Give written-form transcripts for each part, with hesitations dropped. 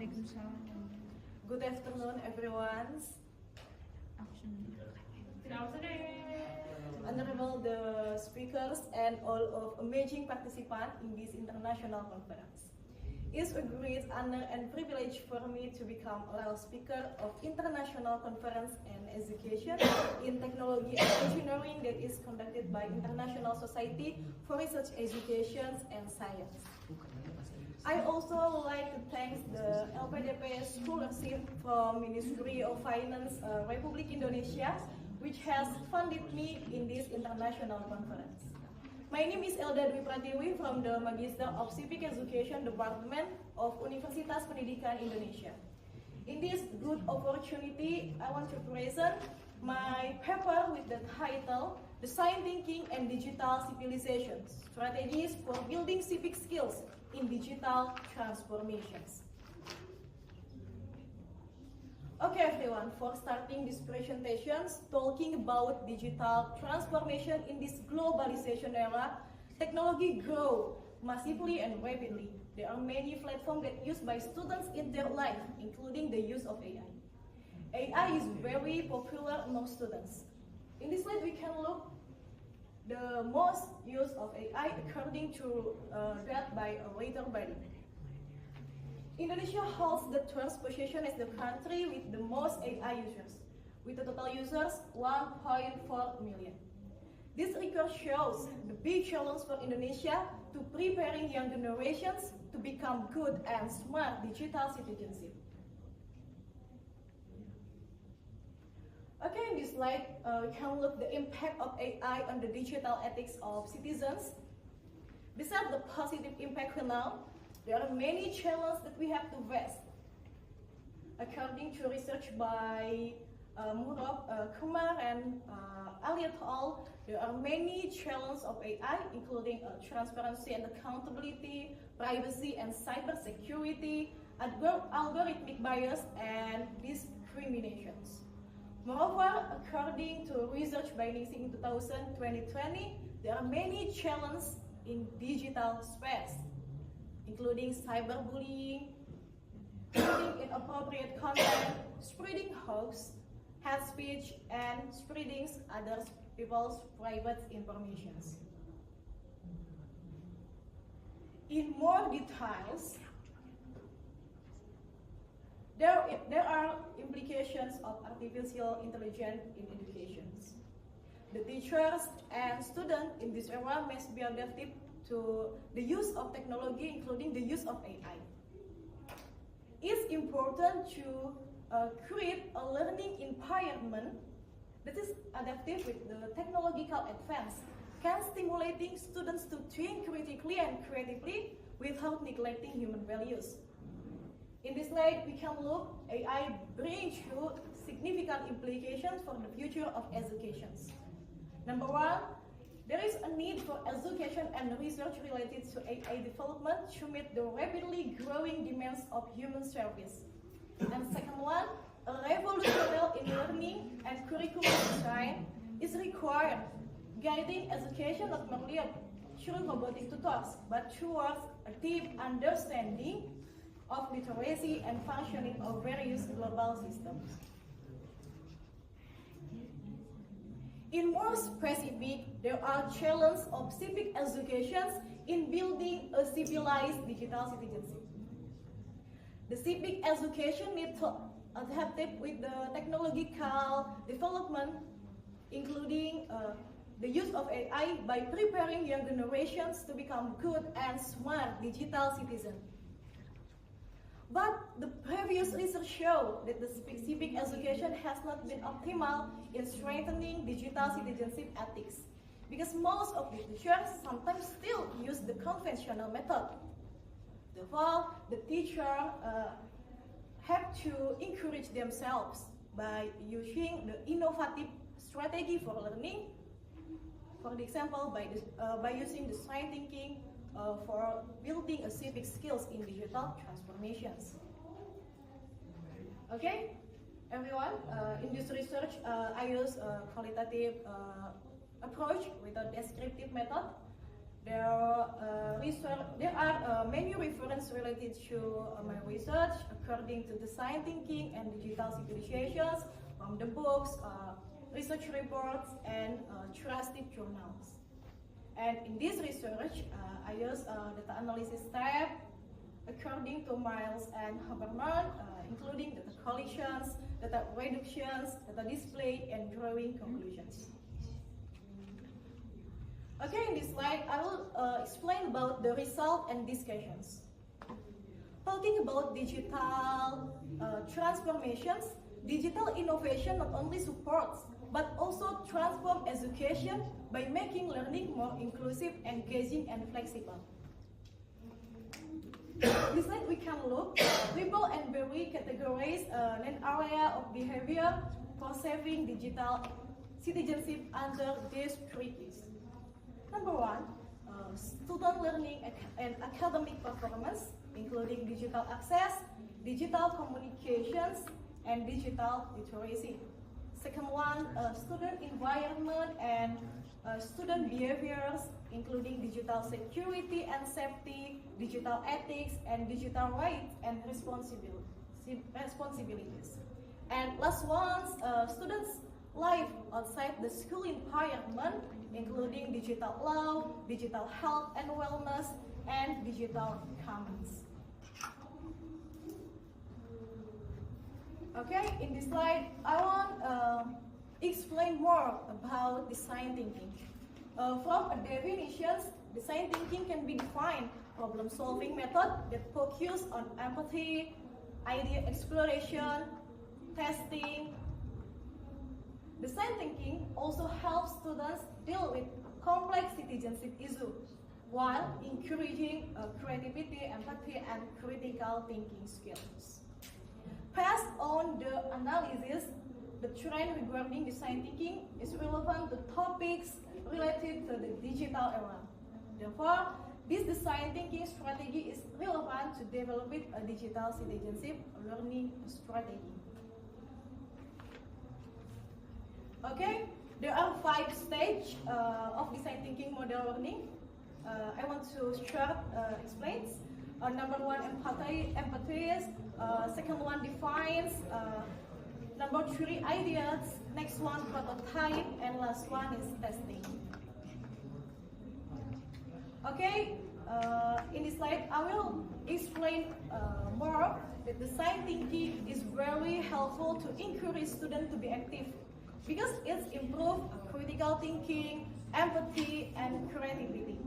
Good afternoon, everyone. Good afternoon. Honorable the speakers and all of amazing participants in this international conference. It's a great honor and privilege for me to become oral speaker of international conference and education in technology and engineering that is conducted by International Society for Research Education and Science. I also would like to thank the LPDP scholarship from Ministry of Finance Republik Indonesia, which has funded me in this international conference. My name is Elda Dwi Pratiwi from the Magister of Civic Education Department of Universitas Pendidikan Indonesia. In this good opportunity, I want to present my paper with the title Design Thinking and Digital Civilization, Strategies for Building Civic Skills in Digital Transformations. Okay everyone, for starting this presentation, talking about digital transformation in this globalization era, technology grows massively and rapidly. There are many platforms that used by students in their life, including the use of AI. AI is very popular among students. In this slide, we can look the most use of AI according to that by a later body. Indonesia holds the third position as the country with the most AI users, with the total users 1.4 million. This record shows the big challenge for Indonesia to preparing young generations to become good and smart digital citizenship. Okay, in this slide, we can look the impact of AI on the digital ethics of citizens. Besides the positive impact we know, there are many challenges that we have to face. According to research by Murad Kumar and Ali et al., there are many challenges of AI, including transparency and accountability, privacy and cybersecurity, algorithmic bias, and discriminations. Moreover, according to research by NISI in 2020, there are many challenges in digital space, including cyberbullying, spreading inappropriate content, spreading hoax, hate speech, and spreading other people's private information. In more details, there are implications of artificial intelligence in education. The teachers and students in this era must be adaptive to the use of technology, including the use of AI. It's important to create a learning environment that is adaptive with the technological advance, can stimulating students to think critically and creatively without neglecting human values. In this slide, we can look AI brings you significant implications for the future of education. Number one, there is a need for education and research related to AI development to meet the rapidly growing demands of human service. And second one, a revolution in learning and curriculum design is required, guiding education not merely through robotic tutors, but towards a deep understanding of literacy and functioning of various global systems. In more specific, there are challenges of civic education in building a civilized digital citizenship. The civic education needs to adapt with the technological development, including the use of AI by preparing young generations to become good and smart digital citizens. But the previous research showed that the civic education has not been optimal in strengthening digital citizenship ethics, because most of the teachers sometimes still use the conventional method. Therefore, the teacher have to encourage themselves by using the innovative strategy for learning. For example, by using design thinking for building a civic skills in digital transformations. Okay, everyone, in this research, I use a qualitative approach with a descriptive method There are many references related to my research according to design thinking and digital civilizations from the books, research reports, and trusted journals. And in this research, I use data analysis step according to Miles and Haberman, including data collections, data reductions, data display, and drawing conclusions. Okay, in this slide, I will explain about the result and discussions. Talking about digital transformations, digital innovation not only supports, but also transforms education by making learning more inclusive, engaging, and flexible. This slide we can look, people and Berry categorize an area of behavior for saving digital citizenship under these three keys. Number one, student learning and academic performance, including digital access, digital communications, and digital literacy. Second one, student environment and student behaviors, including digital security and safety, digital ethics, and digital rights and responsibilities. And last one, students' life outside the school environment, including digital law, digital health and wellness, and digital commons. Okay, in this slide, I want to explain more about design thinking. From a definitions, design thinking can be defined problem-solving method that focus on empathy, idea exploration, testing. Design thinking also helps students deal with complex citizenship issues while encouraging creativity, empathy, and critical thinking skills. Based on the analysis, the trend regarding design thinking is relevant to topics related to the digital era. Therefore, this design thinking strategy is relevant to developing a digital citizenship learning strategy. Okay, there are 5 stages of design thinking model learning. I want to short explain. Number 1, empathy. Second one, defines. Number 3, ideas. Next one, prototype. And last one is testing. Okay, in this slide, I will explain more that design thinking is very helpful to encourage students to be active because it improves critical thinking, empathy, and creativity.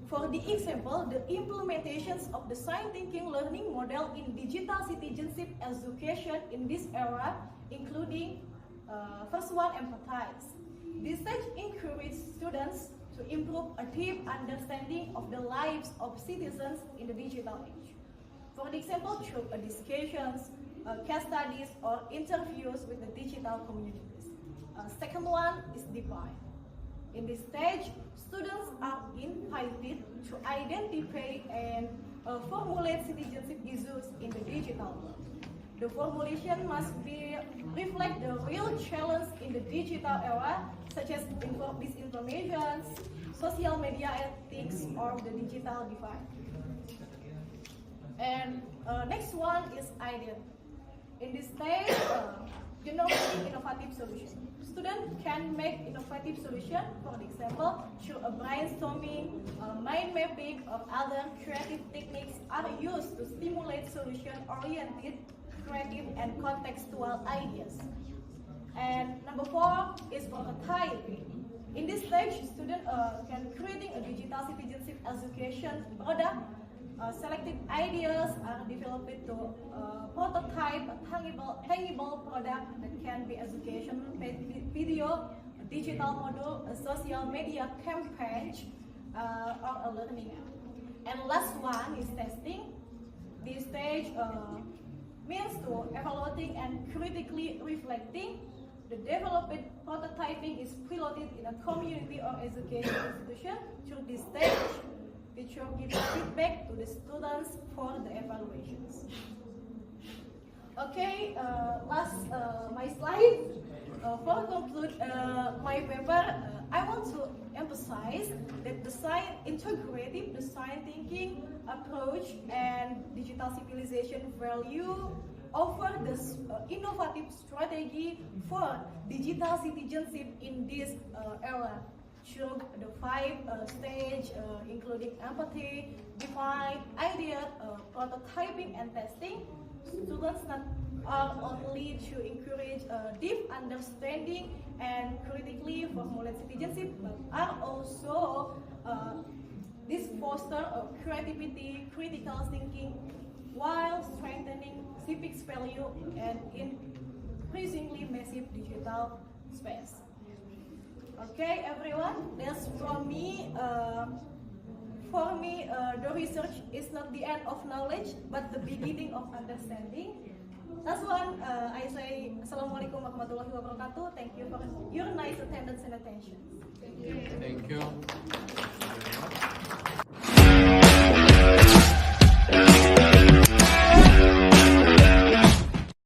For the example, the implementations of design thinking learning model in digital citizenship education in this era, including first one, empathize. This stage encourages students to improve a deep understanding of the lives of citizens in the digital age. For example, through discussions, case studies, or interviews with the digital communities. Second one is define. In this stage, students are invited to identify and formulate citizenship issues in the digital world. The formulation must reflect the real challenge in the digital era, such as disinformation, social media ethics, or the digital divide. And next one is idea. In this stage, generating innovative solutions. Students can make innovative solutions, for example, through a brainstorming, mind mapping, or other creative techniques are used to stimulate solution-oriented, creative, and contextual ideas. And number 4 is prototyping. In this stage, students can creating a digital citizenship education product. Selected ideas are developed to prototype a tangible product that can be education video, a digital module, a social media campaign, or a learning app. And last one is testing. This stage means to evaluating and critically reflecting. The developed prototyping is piloted in a community or education institution. Through this stage, teacher gives feedback to the students for the evaluations. Okay, last my slide. For conclude my paper, I want to emphasize that the integrative design thinking approach and digital civilization value offer the innovative strategy for digital citizenship in this era. Through the 5 stage, including empathy, define, idea, prototyping, and testing, students not only to encourage deep understanding and critically formulate citizenship, but are also this foster creativity, critical thinking, while strengthening civics value and increasingly massive digital space. Okay, everyone, that's from me. For me, the research is not the end of knowledge, but the beginning of understanding. Last one, I say Assalamualaikum warahmatullahi wabarakatuh. Thank you for your nice attendance and attention. Thank you.